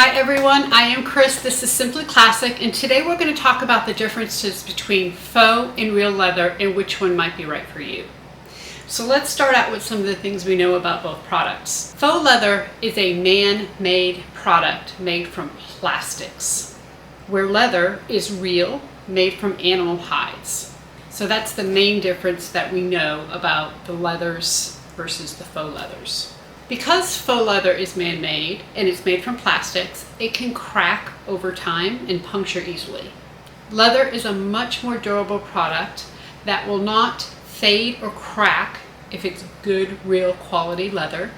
Hi everyone, I am Chris. This is Simply Classic, and today we're going to talk about the differences between faux and real leather and which one might be right for you. So let's start out with some of the things we know about both products. Faux leather is a man-made product made from plastics, where leather is real, made from animal hides. So that's the main difference that we know about the leathers versus the faux leathers. Because faux leather is man-made and it's made from plastics, it can crack over time and puncture easily. Leather is a much more durable product that will not fade or crack if it's good, real quality leather,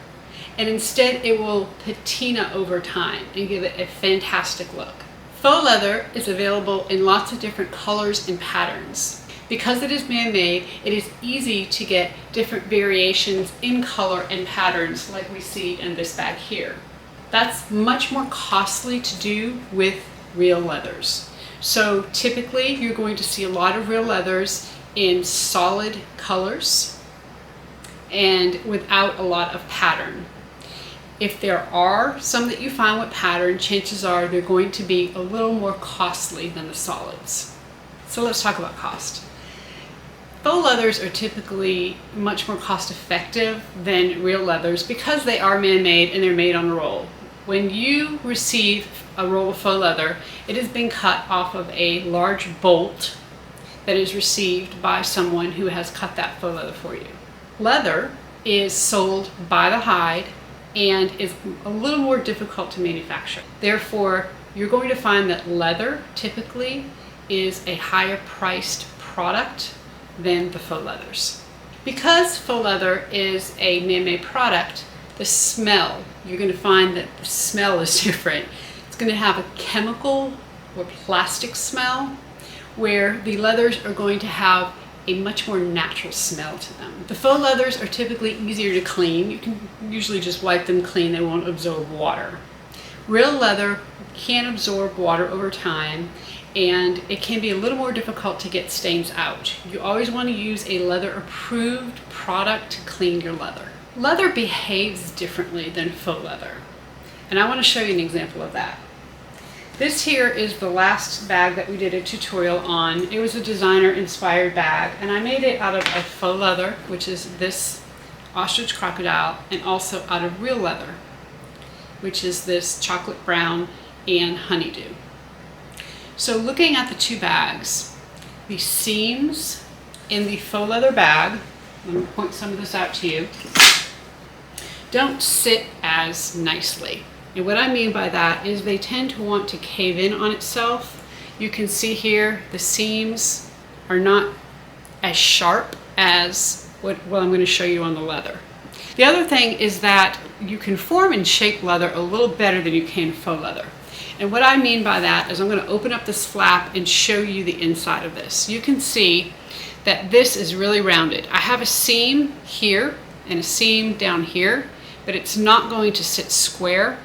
and instead it will patina over time and give it a fantastic look. Faux leather is available in lots of different colors and patterns. Because it is man-made, it is easy to get different variations in color and patterns like we see in this bag here. That's much more costly to do with real leathers. So typically you're going to see a lot of real leathers in solid colors and without a lot of pattern. If there are some that you find with pattern, chances are they're going to be a little more costly than the solids. So let's talk about cost. Faux leathers are typically much more cost effective than real leathers because they are man-made and they're made on a roll. When you receive a roll of faux leather, it has been cut off of a large bolt that is received by someone who has cut that faux leather for you. Leather is sold by the hide and is a little more difficult to manufacture. Therefore, you're going to find that leather typically is a higher priced product than the faux leathers. Because faux leather is a man-made product, the smell, you're going to find that the smell is different. It's going to have a chemical or plastic smell, where the leathers are going to have a much more natural smell to them. The faux leathers are typically easier to clean. You can usually just wipe them clean, they won't absorb water. Real leather can absorb water over time, and it can be a little more difficult to get stains out. You always want to use a leather approved product to clean your leather. Leather behaves differently than faux leather, and I want to show you an example of that. This here is the last bag that we did a tutorial on. It was a designer inspired bag, and I made it out of a faux leather, which is this ostrich crocodile, and also out of real leather, which is this chocolate brown and honeydew. So looking at the two bags, the seams in the faux leather bag, let me point some of this out to you, don't sit as nicely. And what I mean by that is they tend to want to cave in on itself. You can see here the seams are not as sharp as what I'm going to show you on the leather. The other thing is that you can form and shape leather a little better than you can faux leather. And what I mean by that is I'm going to open up this flap and show you the inside of this. You can see that this is really rounded. I have a seam here and a seam down here, but it's not going to sit square.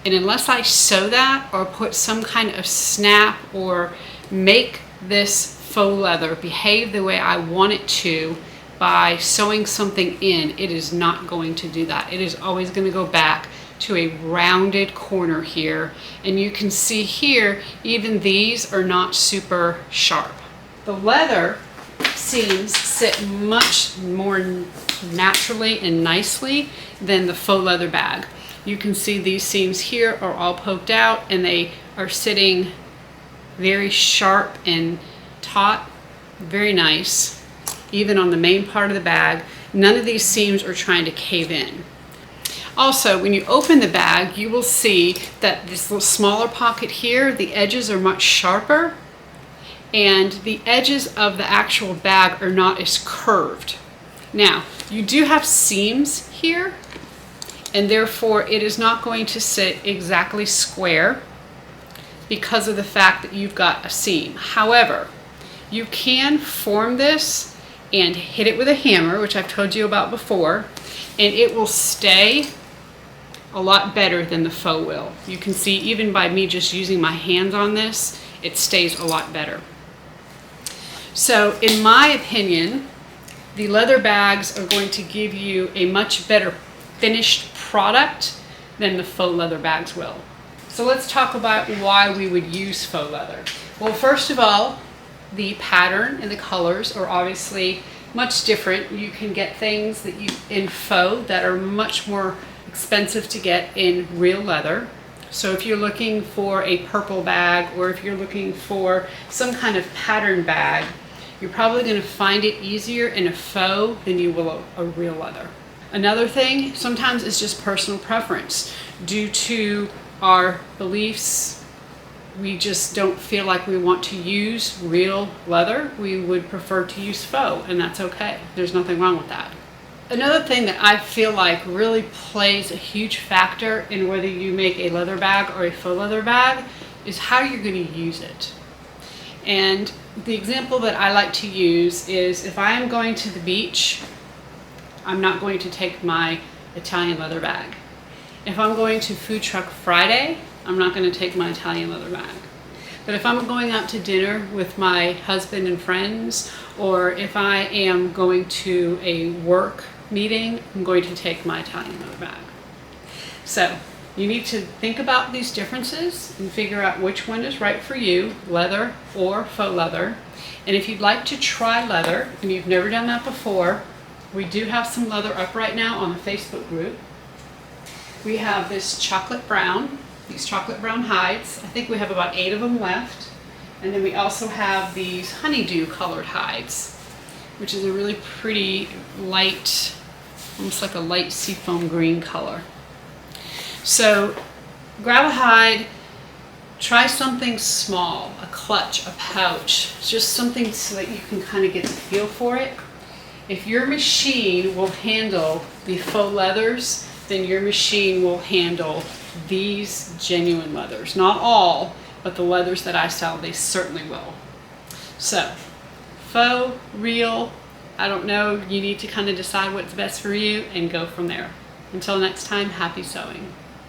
And unless I sew that or put some kind of snap or make this faux leather behave the way I want it to by sewing something in, it is not going to do that. It is always going to go back to a rounded corner here, and you can see here even these are not super sharp. The leather seams sit much more naturally and nicely than the faux leather bag. You can see these seams here are all poked out and they are sitting very sharp and taut, very nice. Even on the main part of the bag, none of these seams are trying to cave in. Also, when you open the bag, you will see that this little smaller pocket here, the edges are much sharper, and the edges of the actual bag are not as curved. Now, you do have seams here, and therefore it is not going to sit exactly square because of the fact that you've got a seam. However, you can form this and hit it with a hammer, which I've told you about before, and it will stay a lot better than the faux will. You can see even by me just using my hands on this, it stays a lot better. So in my opinion, the leather bags are going to give you a much better finished product than the faux leather bags will. So let's talk about why we would use faux leather. Well, first of all, the pattern and the colors are obviously much different. You can get things that in faux that are much more expensive to get in real leather. So if you're looking for a purple bag, or if you're looking for some kind of pattern bag, you're probably going to find it easier in a faux than you will a real leather. Another thing sometimes is just personal preference. Due to our beliefs, we just don't feel like we want to use real leather. We would prefer to use faux, and that's okay. There's nothing wrong with that. Another thing that I feel like really plays a huge factor in whether you make a leather bag or a faux leather bag is how you're going to use it. And the example that I like to use is if I am going to the beach, I'm not going to take my Italian leather bag. If I'm going to Food Truck Friday, I'm not going to take my Italian leather bag. But if I'm going out to dinner with my husband and friends, or if I am going to a work meeting, I'm going to take my Italian leather bag. So you need to think about these differences and figure out which one is right for you, leather or faux leather. And if you'd like to try leather and you've never done that before, we do have some leather up right now on the Facebook group. We have this chocolate brown, these chocolate brown hides. I think we have about 8 of them left. And then we also have these honeydew colored hides, which is a really pretty light, almost like a light seafoam green color. So grab a hide, try something small, a clutch, a pouch, just something so that you can kind of get the feel for it. If your machine will handle the faux leathers, then your machine will handle these genuine leathers. Not all, but the leathers that I sell, they certainly will. So, faux, real, I don't know, you need to kind of decide what's best for you and go from there. Until next time, happy sewing.